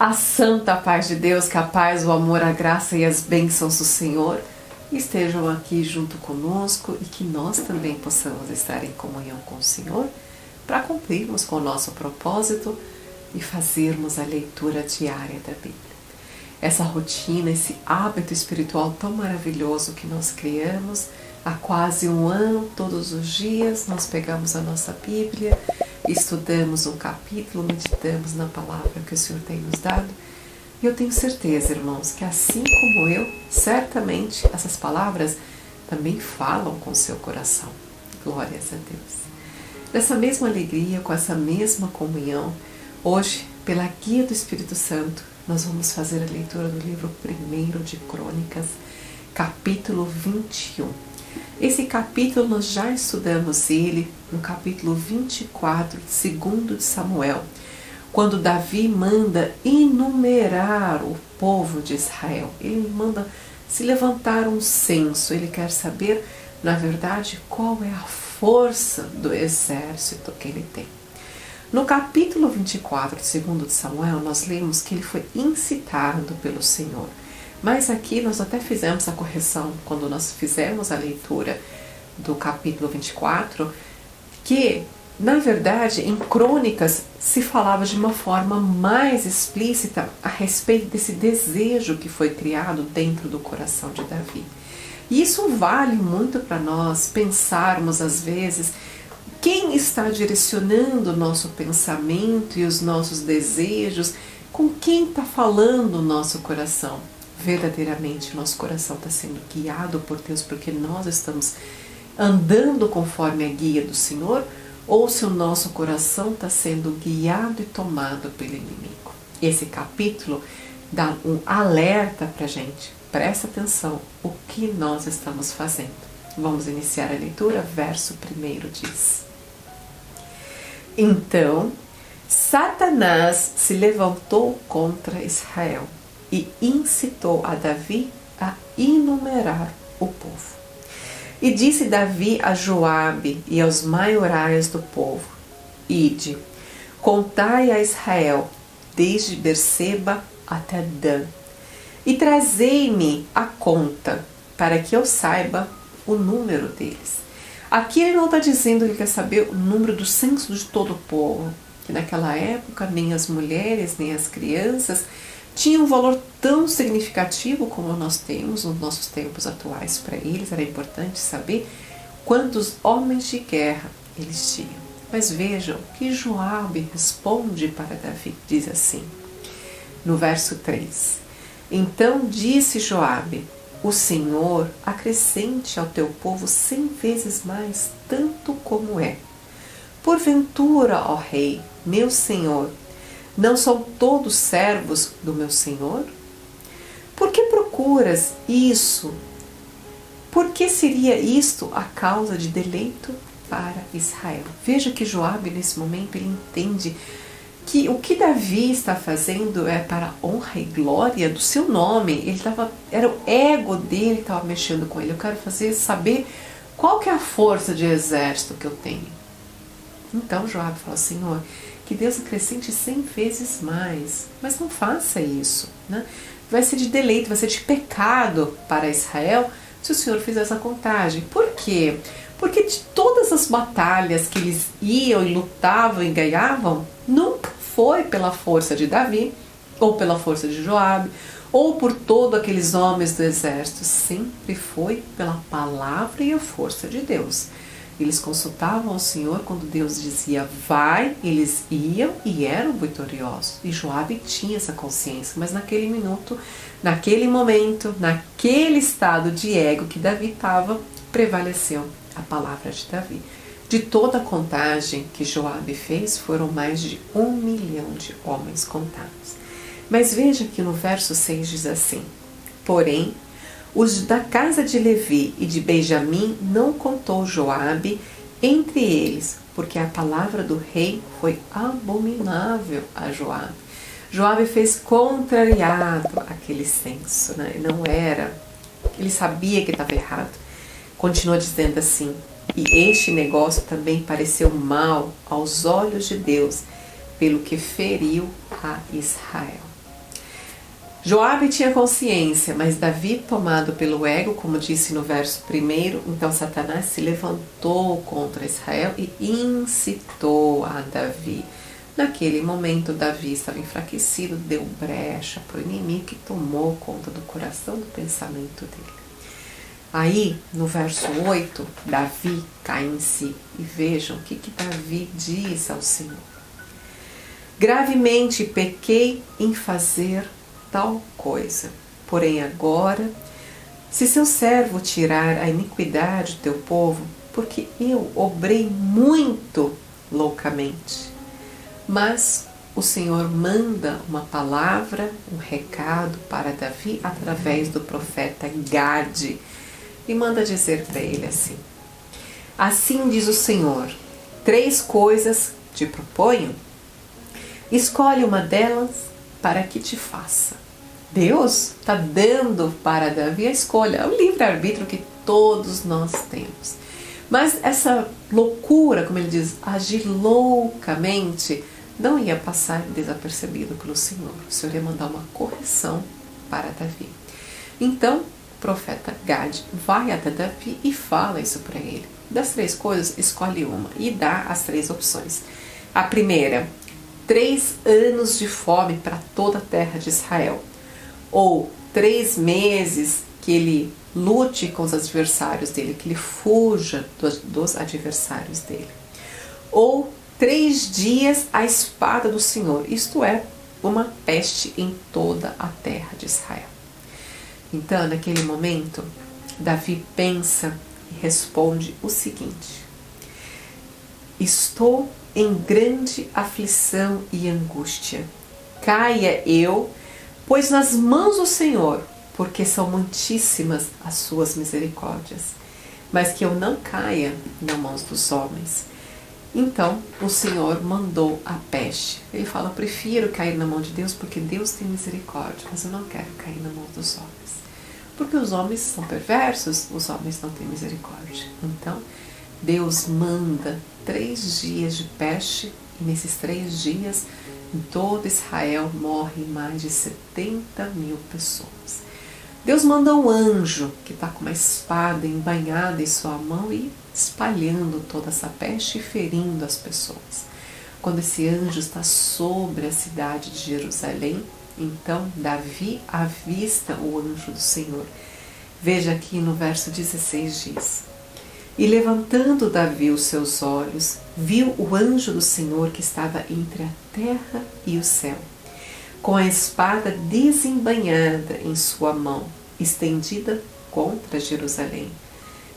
A santa paz de Deus, que a paz, o amor, a graça e as bênçãos do Senhor estejam aqui junto conosco e que nós também possamos estar em comunhão com o Senhor para cumprirmos com o nosso propósito e fazermos a leitura diária da Bíblia. Essa rotina, esse hábito espiritual tão maravilhoso que nós criamos há quase um ano, todos os dias nós pegamos a nossa Bíblia, estudamos um capítulo, meditamos na palavra que o Senhor tem nos dado. E eu tenho certeza, irmãos, que assim como eu, certamente essas palavras também falam com o seu coração. Glórias a Deus. Dessa mesma alegria, com essa mesma comunhão, hoje, pela guia do Espírito Santo, nós vamos fazer a leitura do livro 1 de Crônicas, capítulo 21. Esse capítulo nós já estudamos ele no capítulo 24, segundo de Samuel, quando Davi manda enumerar o povo de Israel. Ele manda se levantar um censo, ele quer saber, na verdade, qual é a força do exército que ele tem. No capítulo 24, segundo de Samuel, nós lemos que ele foi incitado pelo Senhor. Mas aqui nós até fizemos a correção quando nós fizemos a leitura do capítulo 24, que, na verdade, em Crônicas se falava de uma forma mais explícita a respeito desse desejo que foi criado dentro do coração de Davi. E isso vale muito para nós pensarmos, às vezes, quem está direcionando o nosso pensamento e os nossos desejos, com quem está falando o nosso coração. Verdadeiramente, nosso coração está sendo guiado por Deus porque nós estamos andando conforme a guia do Senhor, ou se o nosso coração está sendo guiado e tomado pelo inimigo. Esse capítulo dá um alerta para a gente. Presta atenção o que nós estamos fazendo. Vamos iniciar a leitura. Verso 1 diz: Então Satanás se levantou contra Israel e incitou a Davi a enumerar o povo. E disse Davi a Joabe e aos maiorais do povo: Ide, contai a Israel, desde Berseba até Dan, e trazei-me a conta, para que eu saiba o número deles. Aqui ele não está dizendo que ele quer saber o número do censo de todo o povo, que naquela época nem as mulheres, nem as crianças tinha um valor tão significativo como nós temos nos nossos tempos atuais. Para eles era importante saber quantos homens de guerra eles tinham. Mas vejam que Joabe responde para Davi, diz assim, no verso 3. Então disse Joabe: O Senhor acrescente ao teu povo 100 vezes mais, tanto como é. Porventura, ó rei, meu senhor, não são todos servos do meu Senhor? Por que procuras isso? Por que seria isto a causa de deleito para Israel? Veja que Joabe, nesse momento, ele entende que o que Davi está fazendo é para a honra e glória do seu nome. Era o ego dele que estava mexendo com ele. Eu quero saber qual que é a força de exército que eu tenho. Então Joabe fala: Senhor, que Deus acrescente 100 vezes mais, mas não faça isso, né? Vai ser de deleito, vai ser de pecado para Israel se o Senhor fizer essa contagem. Por quê? Porque de todas as batalhas que eles iam e lutavam e ganhavam, nunca foi pela força de Davi, ou pela força de Joabe, ou por todos aqueles homens do exército, sempre foi pela palavra e a força de Deus. Eles consultavam o Senhor quando Deus dizia vai, eles iam e eram vitoriosos. E Joabe tinha essa consciência, mas naquele minuto, naquele momento, naquele estado de ego que Davi estava, prevaleceu a palavra de Davi. De toda a contagem que Joabe fez, foram mais de 1 milhão de homens contados. Mas veja que no verso 6 diz assim: Porém, os da casa de Levi e de Benjamim não contou Joabe entre eles, porque a palavra do rei foi abominável a Joabe. Joabe fez contrariado aquele censo, né? Não era, ele sabia que estava errado. Continua dizendo assim: e este negócio também pareceu mal aos olhos de Deus, pelo que feriu a Israel. Joabe tinha consciência, mas Davi, tomado pelo ego, como disse no verso 1, então Satanás se levantou contra Israel e incitou a Davi. Naquele momento, Davi estava enfraquecido, deu brecha para o inimigo que tomou conta do coração, do pensamento dele. Aí, no verso 8, Davi cai em si. E vejam o que Davi diz ao Senhor. Gravemente pequei em fazer tal coisa. Porém agora, se seu servo tirar a iniquidade do teu povo, porque eu obrei muito loucamente. Mas o Senhor manda uma palavra, um recado para Davi através do profeta Gade e manda dizer para ele assim: assim diz o Senhor, 3 coisas te proponho, escolhe uma delas para que te faça. Deus está dando para Davi a escolha, é o livre-arbítrio que todos nós temos. Mas essa loucura, como ele diz, agir loucamente, não ia passar desapercebido pelo Senhor. O Senhor ia mandar uma correção para Davi. Então, o profeta Gade vai até Davi e fala isso para ele. Das 3 coisas, escolhe uma e dá as 3 opções. A primeira, 3 anos de fome para toda a terra de Israel. Ou 3 meses que ele lute com os adversários dele, que ele fuja dos adversários dele. Ou 3 dias a espada do Senhor, isto é, uma peste em toda a terra de Israel. Então, naquele momento, Davi pensa e responde o seguinte: estou em grande aflição e angústia. Caia eu, pois nas mãos do Senhor, porque são muitíssimas as suas misericórdias, mas que eu não caia nas mãos dos homens. Então o Senhor mandou a peste. Ele fala: eu prefiro cair na mão de Deus porque Deus tem misericórdia, mas eu não quero cair na mão dos homens. Porque os homens são perversos, os homens não têm misericórdia. Então Deus manda 3 dias de peste, e nesses 3 dias em todo Israel morrem mais de 70.000 pessoas. Deus manda um anjo que está com uma espada embainhada em sua mão e espalhando toda essa peste e ferindo as pessoas. Quando esse anjo está sobre a cidade de Jerusalém, então Davi avista o anjo do Senhor. Veja aqui no verso 16 diz: e levantando Davi os seus olhos, viu o anjo do Senhor que estava entre a terra e o céu, com a espada desembainhada em sua mão, estendida contra Jerusalém.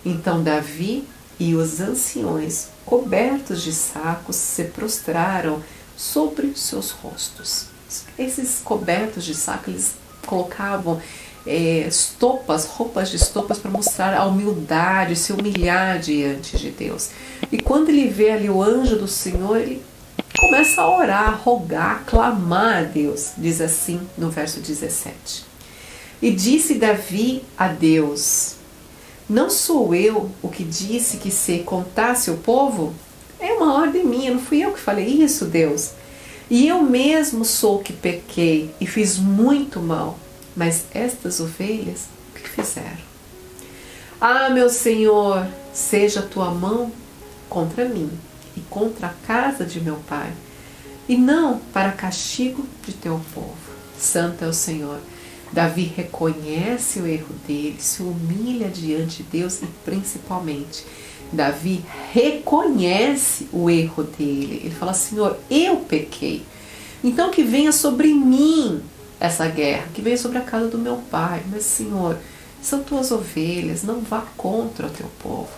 Então Davi e os anciões, cobertos de sacos, se prostraram sobre seus rostos. Esses cobertos de saco, eles colocavam roupas de estopas para mostrar a humildade, se humilhar diante de Deus. E quando ele vê ali o anjo do Senhor, ele começa a orar, a rogar, a clamar a Deus. Diz assim no verso 17: e disse Davi a Deus: não sou eu o que disse que se contasse o povo? É uma ordem minha, não fui eu que falei isso, Deus. E eu mesmo sou o que pequei e fiz muito mal. Mas estas ovelhas, o que fizeram? Ah, meu Senhor, seja a tua mão contra mim e contra a casa de meu pai, e não para castigo de teu povo. Santo é o Senhor. Davi reconhece o erro dele, se humilha diante de Deus e principalmente, Davi reconhece o erro dele. Ele fala: Senhor, eu pequei. Então que venha sobre mim essa guerra, que venha sobre a casa do meu pai. Mas Senhor, são tuas ovelhas, não vá contra o teu povo.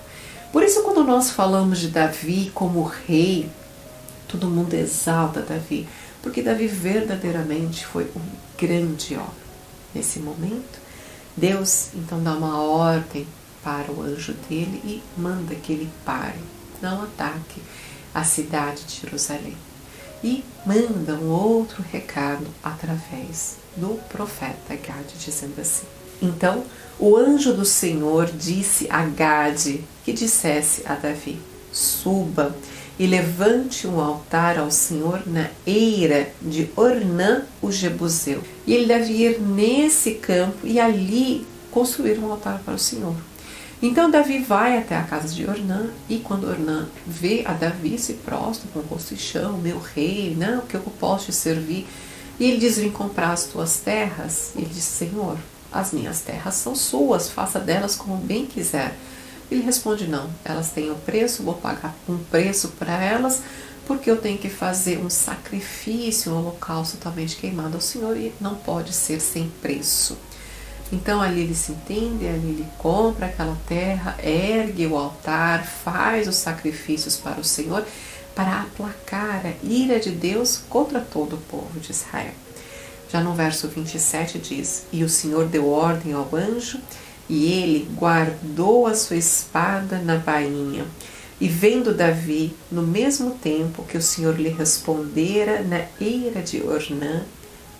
Por isso, quando nós falamos de Davi como rei, todo mundo exalta Davi, porque Davi verdadeiramente foi um grande homem. Nesse momento, Deus então dá uma ordem para o anjo dele e manda que ele pare, não ataque a cidade de Jerusalém. E manda um outro recado através do profeta Gade, dizendo assim: então o anjo do Senhor disse a Gade que dissesse a Davi: suba e levante um altar ao Senhor na eira de Ornã, o Jebuseu. E ele deve ir nesse campo e ali construir um altar para o Senhor. Então Davi vai até a casa de Ornã, e quando Ornã vê a Davi, se prostra com o rosto em chão: meu rei, não, que eu posso te servir? E ele diz: vim comprar as tuas terras. E ele diz: Senhor, as minhas terras são suas, faça delas como bem quiser. Ele responde: não, elas têm um preço, vou pagar um preço para elas, porque eu tenho que fazer um sacrifício, um holocausto totalmente queimado ao Senhor, e não pode ser sem preço. Então ali ele se entende, ali ele compra aquela terra, ergue o altar, faz os sacrifícios para o Senhor, para aplacar a ira de Deus contra todo o povo de Israel. Já no verso 27 diz: e o Senhor deu ordem ao anjo, e ele guardou a sua espada na bainha. E vendo Davi, no mesmo tempo que o Senhor lhe respondera na eira de Ornã,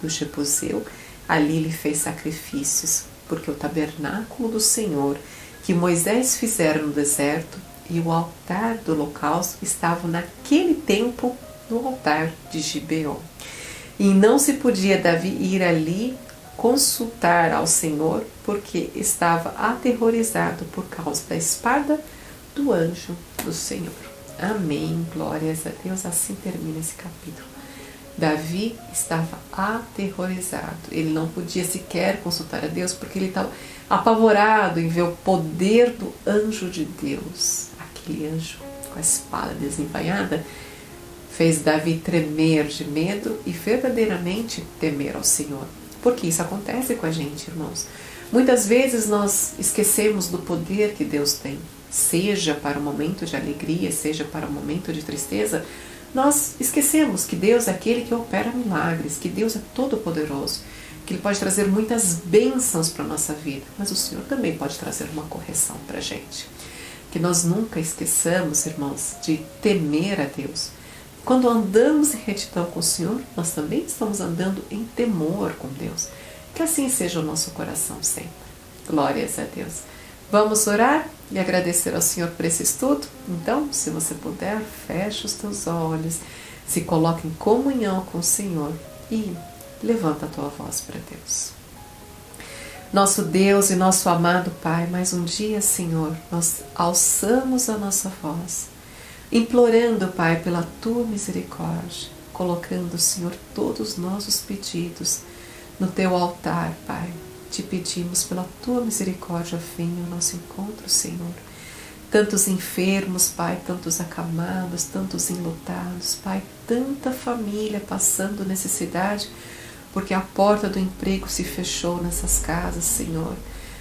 do Jebuseu, ali lhe fez sacrifícios, porque o tabernáculo do Senhor, que Moisés fizera no deserto, e o altar do holocausto estavam naquele tempo no altar de Gibeon. E não se podia Davi ir ali consultar ao Senhor, porque estava aterrorizado por causa da espada do anjo do Senhor. Amém, glórias a Deus. Assim termina esse capítulo. Davi estava aterrorizado, ele não podia sequer consultar a Deus, porque ele estava apavorado em ver o poder do anjo de Deus. Aquele anjo com a espada desembainhada fez Davi tremer de medo e verdadeiramente temer ao Senhor. Porque isso acontece com a gente, irmãos. Muitas vezes nós esquecemos do poder que Deus tem, seja para um momento de alegria, seja para um momento de tristeza. Nós esquecemos que Deus é aquele que opera milagres, que Deus é todo-poderoso, que Ele pode trazer muitas bênçãos para a nossa vida, mas o Senhor também pode trazer uma correção para a gente. Que nós nunca esqueçamos, irmãos, de temer a Deus. Quando andamos em retidão com o Senhor, nós também estamos andando em temor com Deus. Que assim seja o nosso coração sempre. Glórias a Deus. Vamos orar e agradecer ao Senhor por esse estudo? Então, se você puder, feche os teus olhos, se coloque em comunhão com o Senhor e levanta a tua voz para Deus. Nosso Deus e nosso amado Pai, mais um dia, Senhor, nós alçamos a nossa voz, implorando, Pai, pela tua misericórdia, colocando, Senhor, todos os nossos pedidos no teu altar, Pai. Te pedimos pela tua misericórdia, venha ao nosso encontro, Senhor. Tantos enfermos, Pai, tantos acamados, tantos enlutados, Pai, tanta família passando necessidade, porque a porta do emprego se fechou nessas casas, Senhor.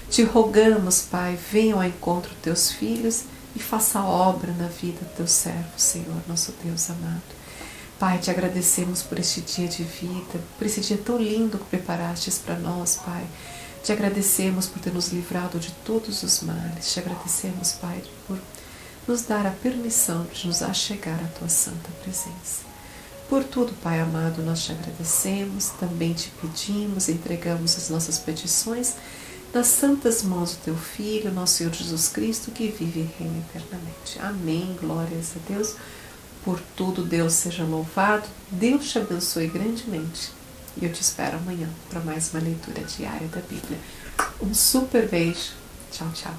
Te rogamos, Pai, venha ao encontro dos teus filhos e faça a obra na vida do teu servo, Senhor, nosso Deus amado. Pai, te agradecemos por este dia de vida, por esse dia tão lindo que preparastes para nós, Pai. Te agradecemos por ter nos livrado de todos os males. Te agradecemos, Pai, por nos dar a permissão de nos achegar à tua santa presença. Por tudo, Pai amado, nós te agradecemos, também te pedimos, entregamos as nossas petições nas santas mãos do teu Filho, nosso Senhor Jesus Cristo, que vive e reina eternamente. Amém, glórias a Deus. Por tudo, Deus seja louvado. Deus te abençoe grandemente. E eu te espero amanhã para mais uma leitura diária da Bíblia. Um super beijo. Tchau, tchau.